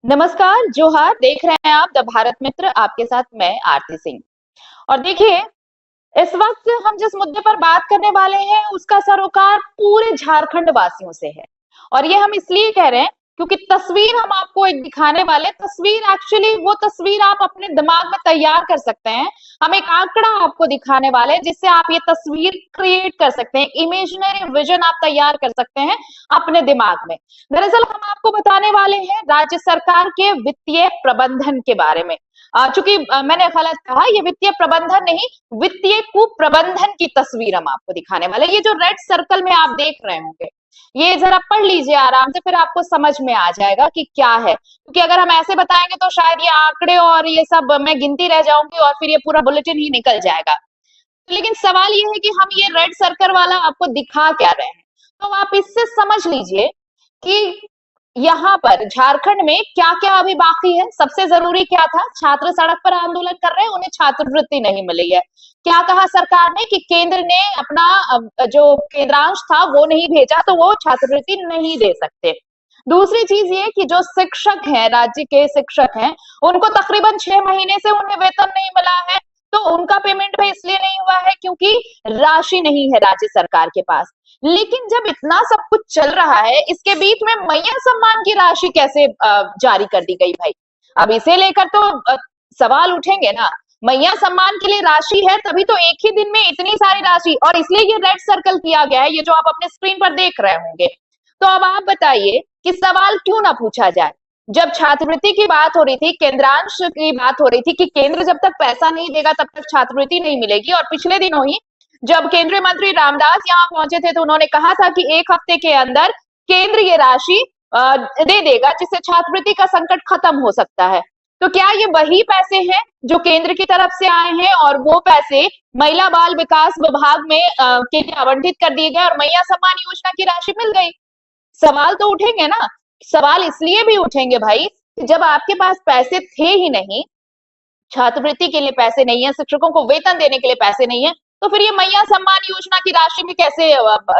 नमस्कार, जोहार। देख रहे हैं आप द भारत मित्र, आपके साथ मैं आरती सिंह। और देखिए, इस वक्त हम जिस मुद्दे पर बात करने वाले हैं उसका सरोकार पूरे झारखंड वासियों से है। और ये हम इसलिए कह रहे हैं क्योंकि तस्वीर हम आपको एक दिखाने वाले, तस्वीर एक्चुअली वो तस्वीर आप अपने दिमाग में तैयार कर सकते हैं। हम एक आंकड़ा आपको दिखाने वाले हैं जिससे आप ये तस्वीर क्रिएट कर सकते हैं, इमेजिनरी विजन आप तैयार कर सकते हैं अपने दिमाग में। दरअसल हम आपको बताने वाले हैं राज्य सरकार के वित्तीय प्रबंधन के बारे में। चूंकि मैंने गलत कहा, ये वित्तीय प्रबंधन नहीं, वित्तीय कुप्रबंधन की तस्वीर हम आपको दिखाने वाले। ये जो रेड सर्कल में आप देख रहे होंगे, ये जरा पढ़ लीजिए आराम से, फिर आपको समझ में आ जाएगा कि क्या है। क्योंकि अगर हम ऐसे बताएंगे तो शायद ये आंकड़े और ये सब मैं गिनती रह जाऊंगी और फिर ये पूरा बुलेटिन ही निकल जाएगा। लेकिन सवाल ये है कि हम ये रेड सर्कल वाला आपको दिखा क्या रहे हैं। तो आप इससे समझ लीजिए कि यहाँ पर झारखंड में क्या क्या अभी बाकी है। सबसे जरूरी क्या था, छात्र सड़क पर आंदोलन कर रहे हैं, उन्हें छात्रवृत्ति नहीं मिली है। क्या कहा सरकार ने कि केंद्र ने अपना जो केंद्रांश था वो नहीं भेजा, तो वो छात्रवृत्ति नहीं दे सकते। दूसरी चीज ये कि जो शिक्षक हैं, राज्य के शिक्षक हैं, उनको तकरीबन 6 महीने से उन्हें वेतन नहीं मिला है। तो उनका पेमेंट भी इसलिए नहीं हुआ है क्योंकि राशि नहीं है राज्य सरकार के पास। लेकिन जब इतना सब कुछ चल रहा है, इसके बीच में मैया सम्मान की राशि कैसे जारी कर दी गई भाई? अब इसे लेकर तो सवाल उठेंगे ना। मैया सम्मान के लिए राशि है, तभी तो एक ही दिन में इतनी सारी राशि, और इसलिए ये रेड सर्कल किया गया है, ये जो आप अपने स्क्रीन पर देख रहे होंगे। तो अब आप बताइए कि सवाल क्यों ना पूछा जाए। जब छात्रवृत्ति की बात हो रही थी, केंद्रांश की बात हो रही थी कि केंद्र जब तक पैसा नहीं देगा तब तक छात्रवृत्ति नहीं मिलेगी, और पिछले दिनों ही जब केंद्रीय मंत्री रामदास यहाँ पहुंचे थे तो उन्होंने कहा था कि एक हफ्ते के अंदर केंद्र ये राशि दे देगा, जिससे छात्रवृत्ति का संकट खत्म हो सकता है। तो क्या ये वही पैसे हैं जो केंद्र की तरफ से आए हैं और वो पैसे महिला बाल विकास विभाग में के लिए आवंटित कर दिए गए और मैया सम्मान योजना की राशि मिल गई? सवाल तो उठेंगे ना। सवाल इसलिए भी उठेंगे भाई, जब आपके पास पैसे थे ही नहीं, छात्रवृत्ति के लिए पैसे नहीं है, शिक्षकों को वेतन देने के लिए पैसे नहीं है, तो फिर ये मैया सम्मान योजना की राशि में कैसे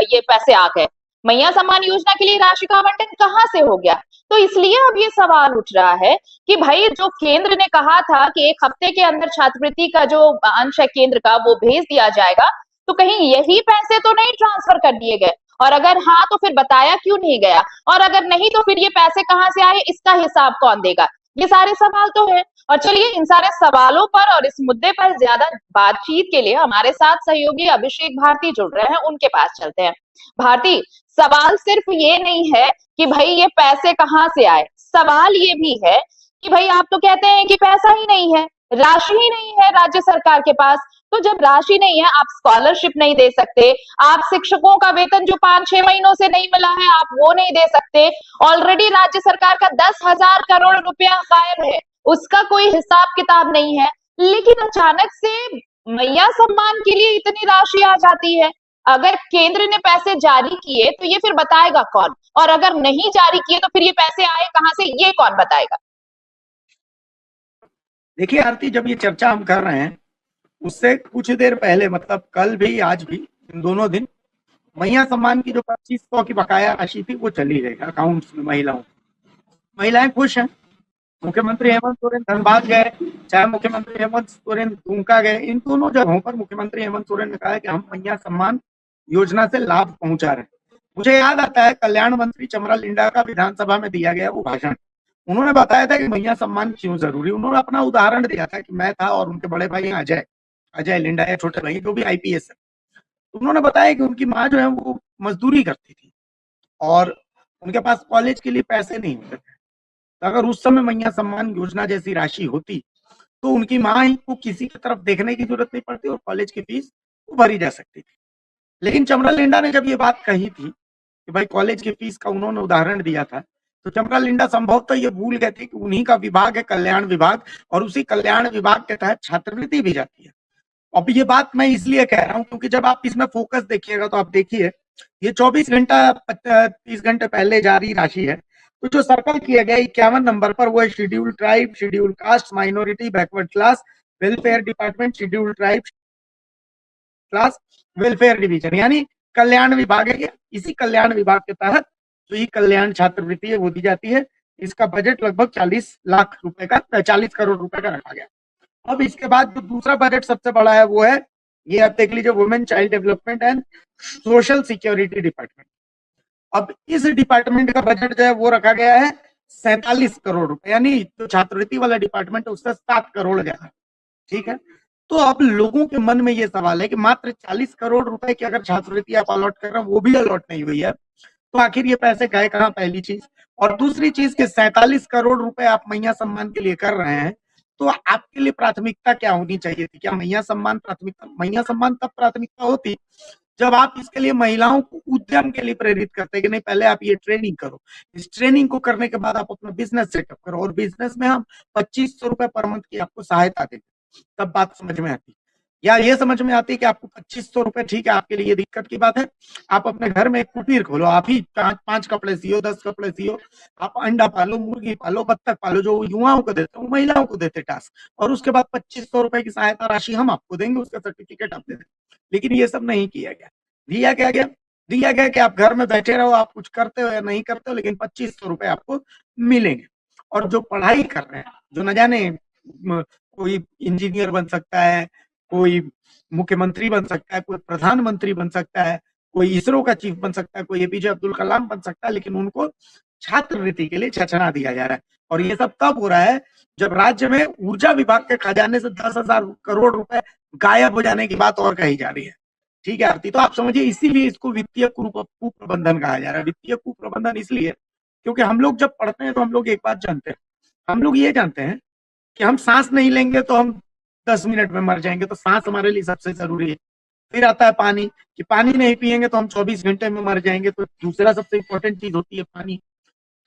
ये पैसे आ गए? मैया सम्मान योजना के लिए राशि का आवंटन कहाँ से हो गया? तो इसलिए अब ये सवाल उठ रहा है कि भाई, जो केंद्र ने कहा था कि एक हफ्ते के अंदर छात्रवृत्ति का जो अंश है केंद्र का वो भेज दिया जाएगा, तो कहीं यही पैसे तो नहीं ट्रांसफर कर दिए गए? और अगर हाँ, तो फिर बताया क्यों नहीं गया? और अगर नहीं, तो फिर ये पैसे कहाँ से आए, इसका हिसाब कौन देगा? ये सारे सवाल तो है। और चलिए, इन सारे सवालों पर और इस मुद्दे पर ज्यादा बातचीत के लिए हमारे साथ सहयोगी अभिषेक भारती जुड़ रहे हैं, उनके पास चलते हैं। भारती, सवाल सिर्फ ये नहीं है कि भाई ये पैसे कहाँ से आए, सवाल ये भी है कि भाई आप तो कहते हैं कि पैसा ही नहीं है, राशि ही नहीं है राज्य सरकार के पास। तो जब राशि नहीं है, आप स्कॉलरशिप नहीं दे सकते, आप शिक्षकों का वेतन जो 5-6 महीनों से नहीं मिला है आप वो नहीं दे सकते। ऑलरेडी राज्य सरकार का 10,000 करोड़ रुपया गायब है, उसका कोई हिसाब किताब नहीं है। लेकिन अचानक से मैया सम्मान के लिए इतनी राशि आ जाती है। अगर केंद्र ने पैसे जारी किए तो ये फिर बताएगा कौन? और अगर नहीं जारी किए तो फिर ये पैसे आए कहां से, ये कौन बताएगा? देखिए आरती, जब ये चर्चा हम कर रहे हैं उससे कुछ देर पहले, मतलब कल भी आज भी, इन दोनों दिन मैया सम्मान की जो 2500 की बकाया राशि थी वो चली गई अकाउंट्स में महिलाओं। महिलाएं खुश हैं। मुख्यमंत्री हेमंत सोरेन धनबाद गए, चाहे मुख्यमंत्री हेमंत सोरेन दुमका गए, इन दोनों जगहों पर मुख्यमंत्री हेमंत सोरेन ने कहा है कि हम मैया सम्मान योजना से लाभ पहुंचा रहे हैं। मुझे याद आता है कल्याण मंत्री चमरा लिंडा का विधानसभा में दिया गया वो भाषण। उन्होंने बताया था कि मैया सम्मान क्यों जरूरी। उन्होंने अपना उदाहरण दिया था कि मैं था और उनके बड़े भाई अजय अजय लिंडा या छोटे भाई जो भी आईपीएस है। उन्होंने बताया कि उनकी माँ जो है वो मजदूरी करती थी और उनके पास कॉलेज के लिए पैसे नहीं होते थे। तो अगर उस समय मैया सम्मान योजना जैसी राशि होती तो उनकी माँ ही को किसी की तरफ देखने की जरूरत नहीं पड़ती और कॉलेज की फीस वो भरी जा सकती थी। लेकिन चमरा लिंडा ने जब ये बात कही थी कि भाई कॉलेज की फीस का उन्होंने उदाहरण दिया था, तो चमरा लिंडा संभवतः ये भूल गए थे कि उन्हीं का विभाग है कल्याण विभाग, और उसी कल्याण विभाग के तहत छात्रवृत्ति भी जाती है। अब ये बात मैं इसलिए कह रहा हूँ क्योंकि जब आप इसमें फोकस देखिएगा तो आप देखिए ये 24 घंटा 30 घंटे पहले जारी राशि है। तो जो सर्कल किया गया 51 नंबर पर वो है schedule tribe, schedule caste, minority, backward class, welfare department, schedule tribe class welfare division, यानी कल्याण विभाग है। इसी कल्याण विभाग के तहत जो ये कल्याण छात्रवृत्ति है वो दी जाती है। इसका बजट लगभग 40 लाख रुपए का 40 करोड़ रुपए का रखा गया। अब इसके बाद जो दूसरा बजट सबसे बड़ा है वो है, ये आप देख लीजिए, women child development and social security department. अब इस डिपार्टमेंट का बजट जो है वो रखा गया है 47 करोड़ रुपए, यानी जो छात्रवृत्ति वाला डिपार्टमेंट है उससे 7 करोड़ ज्यादा। ठीक है, तो अब लोगों के मन में ये सवाल है कि मात्र 40 करोड़ रुपए की अगर छात्रवृत्ति आप अलॉट कर रहे हैं, वो भी अलॉट नहीं हुई है, तो आखिर ये पैसे गए कहाँ, पहली चीज। और दूसरी चीज के 47 करोड़ रुपए आप मैया सम्मान के लिए कर रहे हैं, तो आपके लिए प्राथमिकता क्या होनी चाहिए थी? क्या मैया सम्मान प्राथमिकता? मैया सम्मान तब प्राथमिकता होती जब आप इसके लिए महिलाओं को उद्यम के लिए प्रेरित करते कि नहीं, पहले आप ये ट्रेनिंग करो, इस ट्रेनिंग को करने के बाद आप अपना बिजनेस सेटअप करो, और बिजनेस में हम 2500 रुपए पर मंथ की आपको सहायता देते, तब बात समझ में आती। या ये समझ में आती है कि आपको 2500 रुपए, ठीक है, आपके लिए ये दिक्कत की बात है, आप अपने घर में एक कुटीर खोलो, आप ही 5 कपड़े सियो, 10 कपड़े सियो, आप अंडा पालो, मुर्गी पालो, बत्तख पालो, जो युवाओं को देते हैं, महिलाओं को देते टास्क, और उसके बाद 2500 रुपए की सहायता राशि हम आपको देंगे, उसका सर्टिफिकेट आप दे देंगे। लेकिन ये सब नहीं किया गया। दिया क्या गया? दिया गया कि आप घर में बैठे रहो, आप कुछ करते हो या नहीं करते हो, लेकिन 2500 रुपए आपको मिलेंगे। और जो पढ़ाई कर रहे हैं, जो न जाने कोई इंजीनियर बन सकता है, कोई मुख्यमंत्री बन सकता है, कोई प्रधानमंत्री बन सकता है, कोई इसरो का चीफ बन सकता है, कोई एपीजे अब्दुल कलाम बन सकता है, लेकिन उनको छात्रवृत्ति के लिए छछना दिया जा रहा है। और ये सब तब हो रहा है जब राज्य में ऊर्जा विभाग के खजाने से 10,000 करोड़ रुपए गायब हो जाने की बात और कही जा रही है। ठीक है आरती, तो आप समझिए, इसीलिए इसको वित्तीय कुप्रबंधन कहा जा रहा है। वित्तीय कुप्रबंधन इसलिए क्योंकि हम लोग जब पढ़ते हैं तो हम लोग एक बात जानते हैं, हम लोग ये जानते हैं कि हम सांस नहीं लेंगे तो हम 10 मिनट में मर जाएंगे, तो सांस हमारे लिए सबसे जरूरी है। फिर आता है पानी, कि पानी नहीं पिएंगे तो हम 24 घंटे में मर जाएंगे, तो दूसरा सबसे इंपॉर्टेंट चीज होती है पानी।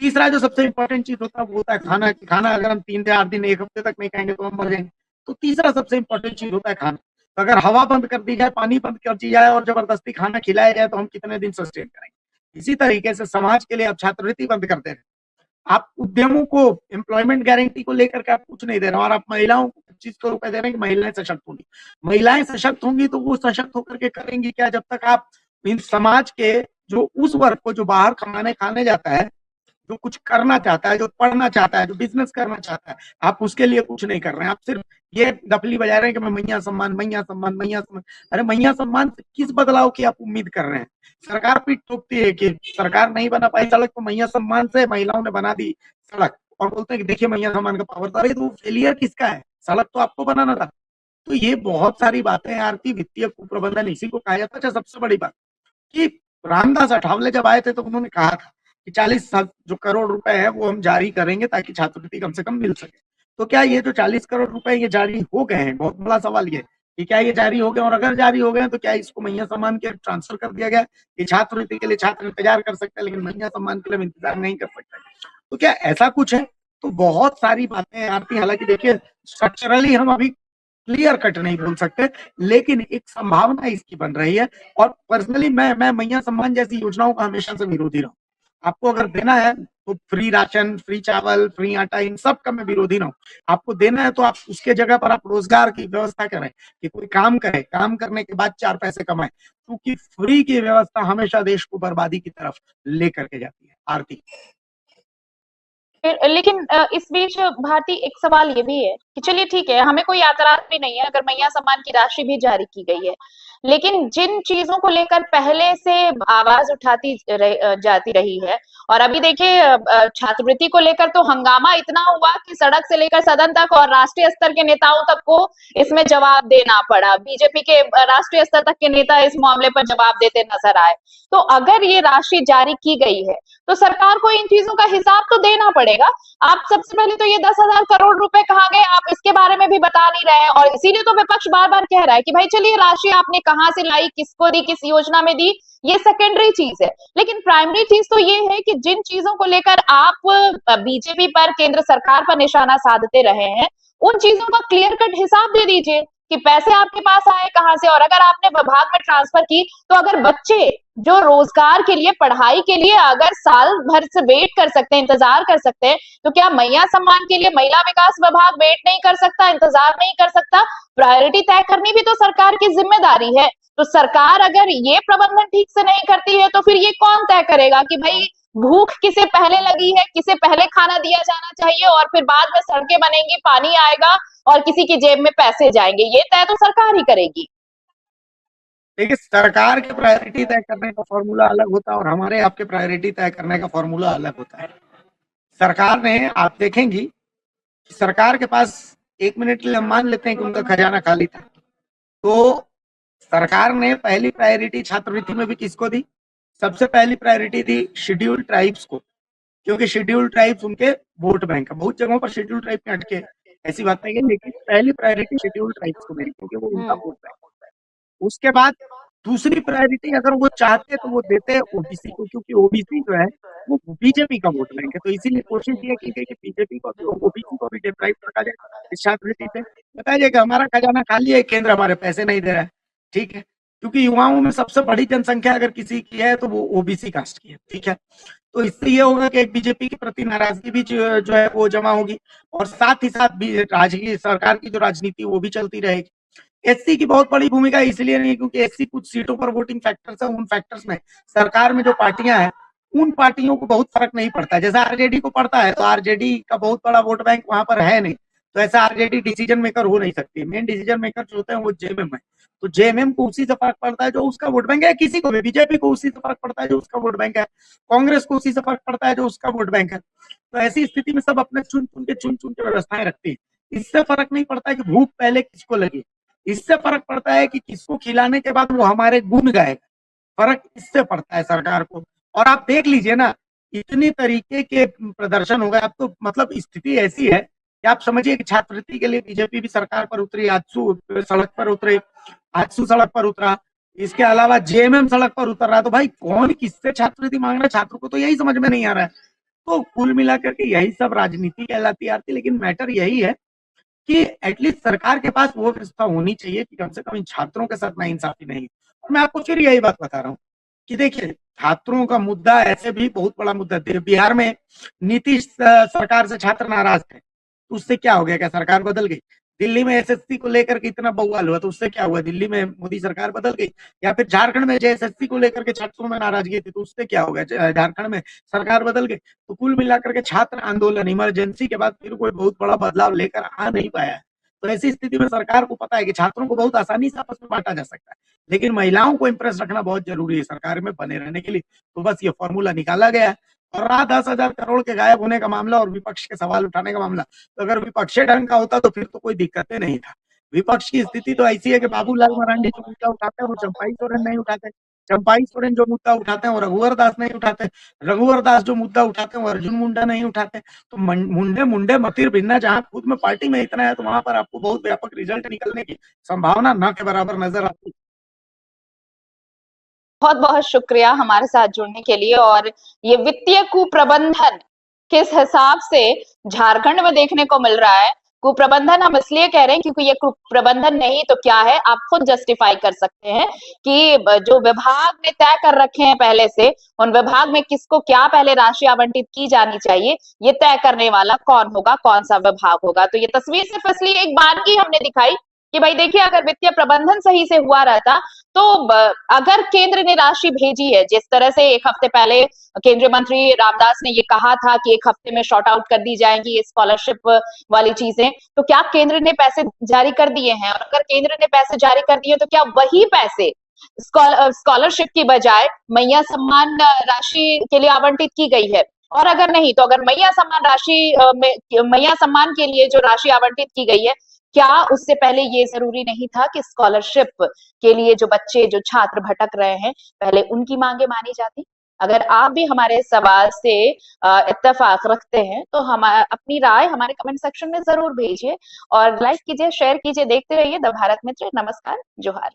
तीसरा जो सबसे इंपॉर्टेंट चीज होता है वो होता है खाना। खाना अगर हम 3 4 दिन 1 हफ्ते तक नहीं खाएंगे तो हम मर जाएंगे। तो तीसरा सबसे इंपॉर्टेंट चीज होता है खाना। तो अगर हवा बंद कर दी जाए, पानी बंद कर दी जाए और जबरदस्ती खाना खिलाया जाए तो हम कितने दिन सस्टेन करेंगे? इसी तरीके से समाज के लिए आप छात्रवृत्ति बंद करते हैं, आप उद्यमों को, एम्प्लॉयमेंट गारंटी को लेकर के आप कुछ नहीं दे रहे, और आप महिलाओं को 2500 रुपए दे रहे हैं कि महिलाएं सशक्त होंगी। महिलाएं सशक्त होंगी तो वो सशक्त होकर के करेंगी क्या, जब तक आप इन समाज के जो उस वर्ग को, जो बाहर कमाने खाने जाता है, जो कुछ करना चाहता है, जो पढ़ना चाहता है, जो बिजनेस करना चाहता है, आप उसके लिए कुछ नहीं कर रहे हैं। आप सिर्फ ये दफली बजा रहे हैं कि मैं मैया सम्मान, मैया सम्मान, मैया सम्मान। अरे मैया सम्मान से किस बदलाव की आप उम्मीद कर रहे हैं? सरकार पीठ ठोकती है कि सरकार नहीं बना पाई सड़क, तो मैया सम्मान से महिलाओं ने बना दी सड़क, और बोलते हैं कि देखिए मैया सम्मान का पावर था। अरे तो फेलियर किसका है? सड़क तो आपको बनाना था। तो ये बहुत सारी बातें हैं आरती, वित्तीय कुप्रबंधन इसी को कहा जाता है। सबसे बड़ी बात कि रामदास अठावले जब आए थे तो उन्होंने कहा था कि 40 जो करोड़ रुपए है वो हम जारी करेंगे ताकि छात्रवृत्ति कम से कम मिल सके। तो क्या ये जो 40 करोड़ रुपए ये जारी हो गए हैं? बहुत बड़ा सवाल ये कि क्या ये जारी हो गए, और अगर जारी हो गए तो क्या इसको मैया सम्मान के ट्रांसफर कर दिया गया कि छात्रवृत्ति के लिए छात्र इंतजार कर सकते हैं लेकिन मैया सम्मान के लिए इंतजार नहीं कर सकते? तो क्या ऐसा कुछ है? तो बहुत सारी बातें आती हैं। हालांकि देखिए, स्ट्रक्चरली हम अभी क्लियर कट नहीं बोल सकते, लेकिन एक संभावना इसकी बन रही है। और पर्सनली मैं मैया सम्मान जैसी योजनाओं का हमेशा से विरोधी रहा हूँ। आपको अगर देना है तो फ्री राशन, फ्री चावल, फ्री आटा, इन सब का मैं विरोधी रहा हूँ। आपको देना है तो आप उसके जगह पर आप रोजगार की व्यवस्था करें कि कोई काम करे, काम करने के बाद 4 पैसे कमाए, क्योंकि फ्री की व्यवस्था हमेशा देश को बर्बादी की तरफ लेकर के जाती है। आरती, लेकिन इस बीच भारती, एक सवाल ये भी है कि चलिए ठीक है, हमें कोई एतराज भी नहीं है अगर मैया सम्मान की राशि भी जारी की गई है, लेकिन जिन चीजों को लेकर पहले से आवाज उठाती जाती रही है, और अभी देखिए छात्रवृत्ति को लेकर तो हंगामा इतना हुआ कि सड़क से लेकर सदन तक और राष्ट्रीय स्तर के नेताओं तक को इसमें जवाब देना पड़ा। बीजेपी के राष्ट्रीय स्तर तक के नेता इस मामले पर जवाब देते नजर आए। तो अगर ये राशि जारी की गई है तो सरकार को इन चीजों का हिसाब तो देना पड़ेगा। आप सबसे पहले तो ये 10,000 करोड़ रुपए कहाँ गए, आप इसके बारे में भी बता नहीं रहे हैं, और इसीलिए तो विपक्ष बार बार कह रहा है कि भाई चलिए राशि आपने कहाँ से लाई, किसको दी, किस योजना में दी, ये सेकेंडरी चीज है। लेकिन प्राइमरी चीज तो ये है कि जिन चीजों को लेकर आप बीजेपी पर, केंद्र सरकार पर निशाना साधते रहे हैं, उन चीजों का क्लियर कट हिसाब दे दीजिए कि पैसे आपके पास आए कहां से, और अगर आपने विभाग में ट्रांसफर की तो अगर बच्चे जो रोजगार के लिए, पढ़ाई के लिए अगर साल भर से वेट कर सकते हैं, इंतजार कर सकते हैं, तो क्या मैया सम्मान के लिए महिला विकास विभाग वेट नहीं कर सकता, इंतजार नहीं कर सकता? प्रायोरिटी तय करनी भी तो सरकार की जिम्मेदारी है। तो सरकार अगर ये प्रबंधन ठीक से नहीं करती है तो फिर ये कौन तय करेगा कि भाई भूख किसे पहले लगी है, किसे पहले खाना दिया जाना चाहिए और फिर बाद में सड़कें बनेंगी, पानी आएगा और किसी की जेब में पैसे जाएंगे, ये तय तो सरकार ही करेगी। देखिए, सरकार के प्रायोरिटी तय करने का फॉर्मूला अलग होता है और हमारे आपके प्रायोरिटी तय करने का फॉर्मूला अलग होता है। सरकार ने, आप देखेंगी, सरकार के पास 1 मिनट के लिए हम मान लेते हैं कि उनका खजाना खाली था, तो सरकार ने पहली प्रायोरिटी छात्रवृत्ति में भी किसको दी? सबसे पहली प्रायोरिटी दी शेड्यूल्ड ट्राइब्स को, क्योंकि शेड्यूल्ड ट्राइब्स उनके वोट बैंक है। बहुत जगहों पर शेड्यूल्ड ट्राइब में अटके, ऐसी बात नहीं है, लेकिन पहली प्रायोरिटी शेड्यूल्ड ट्राइब्स को मिली क्योंकि वो उनका वोट बैंक है। उसके बाद दूसरी प्रायोरिटी अगर वो चाहते तो वो देते ओबीसी को, क्योंकि ओबीसी जो है वो बीजेपी का वोट बैंक है, तो इसीलिए कोशिश ये की गई कि बीजेपी को, ओबीसी को भी डिप्राइव रखा जाए इस छात्रवृत्ति से। बताया जाए कि हमारा खजाना खाली है, केंद्र हमारे पैसे नहीं दे रहा है, ठीक है, क्योंकि युवाओं में सबसे बड़ी जनसंख्या अगर किसी की है तो वो ओबीसी कास्ट की है, ठीक है। तो इससे ये होगा कि एक बीजेपी के प्रति नाराजगी भी जो है वो जमा होगी और साथ ही साथ राजकीय सरकार की जो राजनीति वो भी चलती रहेगी। एससी की बहुत बड़ी भूमिका इसलिए नहीं क्योंकि एससी कुछ सीटों पर वोटिंग फैक्टर्स है, उन फैक्टर्स में सरकार में जो पार्टियां हैं उन पार्टियों को बहुत फर्क नहीं पड़ता। जैसा आरजेडी को पड़ता है, तो आरजेडी का बहुत बड़ा वोट बैंक वहां पर है नहीं, तो ऐसा आरजेडी डिसीजन मेकर हो नहीं सकती। मेन डिसीजन मेकर जो होते हैं वो जेएमएम है, तो जेएमएम को उसी से फर्क पड़ता है जो उसका वोट बैंक है। किसी को भी, बीजेपी को उसी से फर्क पड़ता है जो उसका वोट बैंक है, कांग्रेस को उसी से फर्क पड़ता है जो उसका वोट बैंक है। तो ऐसी स्थिति में सब अपने चुन चुन के व्यवस्थाएं रखती है। इससे फर्क नहीं पड़ता है कि भूख पहले किसको लगी, इससे फर्क पड़ता है कि किसको खिलाने के बाद वो हमारे गुण गाएगा, फर्क इससे पड़ता है सरकार को। और आप देख लीजिए ना, इतनी तरीके के प्रदर्शन हो गए, अब तो मतलब स्थिति ऐसी है कि आप समझिए कि छात्रवृत्ति के लिए बीजेपी भी सरकार पर उतरी, आजसू सड़क पर उतरे, आजसू सड़क पर उतरा, इसके अलावा जेएमएम सड़क पर उतर रहा है। तो भाई कौन किससे छात्रवृत्ति मांग रहा है, छात्रों को तो यही समझ में नहीं आ रहा है। तो कुल मिलाकर के यही सब राजनीति कहलाती आती, लेकिन मैटर यही है कि एटलीस्ट सरकार के पास वो व्यवस्था होनी चाहिए कि कम से कम इन छात्रों के साथ नाइंसाफी नहीं। और मैं आपको फिर यही बात बता रहा हूँ कि देखिए, छात्रों का मुद्दा ऐसे भी बहुत बड़ा मुद्दा है। बिहार में नीतीश सरकार से छात्र नाराज थे, तो उससे क्या हो गया, क्या सरकार बदल गई? दिल्ली में एसएससी को लेकर के इतना बवाल हुआ, तो उससे क्या हुआ, दिल्ली में मोदी सरकार बदल गई? या फिर झारखंड में जेएसएससी को लेकर के छात्रों में नाराजगी थी, तो उससे क्या हो गया, झारखंड में सरकार बदल गई? तो कुल मिलाकर के छात्र आंदोलन इमरजेंसी के बाद फिर कोई बहुत बड़ा बदलाव लेकर आ नहीं पाया है। तो ऐसी स्थिति में सरकार को पता है कि छात्रों को बहुत आसानी से आपस में बांटा जा सकता है, लेकिन महिलाओं को इंप्रेस रखना बहुत जरूरी है सरकार में बने रहने के लिए। तो बस ये फॉर्मूला निकाला गया है। और रहा 10,000 करोड़ के गायब होने का मामला और विपक्ष के सवाल उठाने का मामला, तो अगर विपक्ष ढंग का होता तो फिर तो कोई दिक्कत नहीं था। विपक्ष की स्थिति तो ऐसी है कि बाबूलाल मरांडी जो मुद्दा उठाते हैं वो चंपाई सोरेन नहीं उठाते, चंपाई सोरेन जो मुद्दा उठाते हैं वो रघुवर दास नहीं उठाते, रघुवर दास जो मुद्दा उठाते हैं वो अर्जुन मुंडा नहीं उठाते। तो मुंडे मुंडे मतिर भिन्ना, जहां खुद में पार्टी में इतना है तो वहां पर आपको बहुत व्यापक रिजल्ट निकलने की संभावना न के बराबर नजर आती। बहुत बहुत शुक्रिया हमारे साथ जुड़ने के लिए। और ये वित्तीय कुप्रबंधन किस हिसाब से झारखंड में देखने को मिल रहा है, कुप्रबंधन हम इसलिए कह रहे हैं क्योंकि ये कुप्रबंधन नहीं तो क्या है, आप खुद जस्टिफाई कर सकते हैं कि जो विभाग ने तय कर रखे हैं पहले से, उन विभाग में किसको क्या पहले राशि आवंटित की जानी चाहिए, ये तय करने वाला कौन होगा, कौन सा विभाग होगा। तो ये तस्वीर सिर्फ इसलिए एक बानगी हमने दिखाई कि भाई देखिए, अगर वित्तीय प्रबंधन सही से हुआ रहता तो अगर केंद्र ने राशि भेजी है, जिस तरह से एक हफ्ते पहले केंद्रीय मंत्री रामदास ने ये कहा था कि 1 हफ्ते में शॉर्ट आउट कर दी जाएंगी ये स्कॉलरशिप वाली चीजें, तो क्या केंद्र ने पैसे जारी कर दिए हैं? और अगर केंद्र ने पैसे जारी कर दिए तो क्या वही पैसे स्कॉलरशिप की बजाय मैया सम्मान राशि के लिए आवंटित की गई है? और अगर नहीं, तो अगर मैया सम्मान राशि मैया सम्मान के लिए जो राशि आवंटित की गई है, क्या उससे पहले ये जरूरी नहीं था कि स्कॉलरशिप के लिए जो बच्चे, जो छात्र भटक रहे हैं, पहले उनकी मांगे मानी जाती? अगर आप भी हमारे सवाल से इत्तेफाक रखते हैं तो हम अपनी राय हमारे कमेंट सेक्शन में जरूर भेजिए और लाइक कीजिए, शेयर कीजिए। देखते रहिए द भारत मित्र। नमस्कार, जोहार।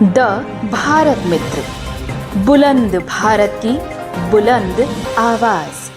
द भारत मित्र, बुलंद भारत की बुलंद आवाज।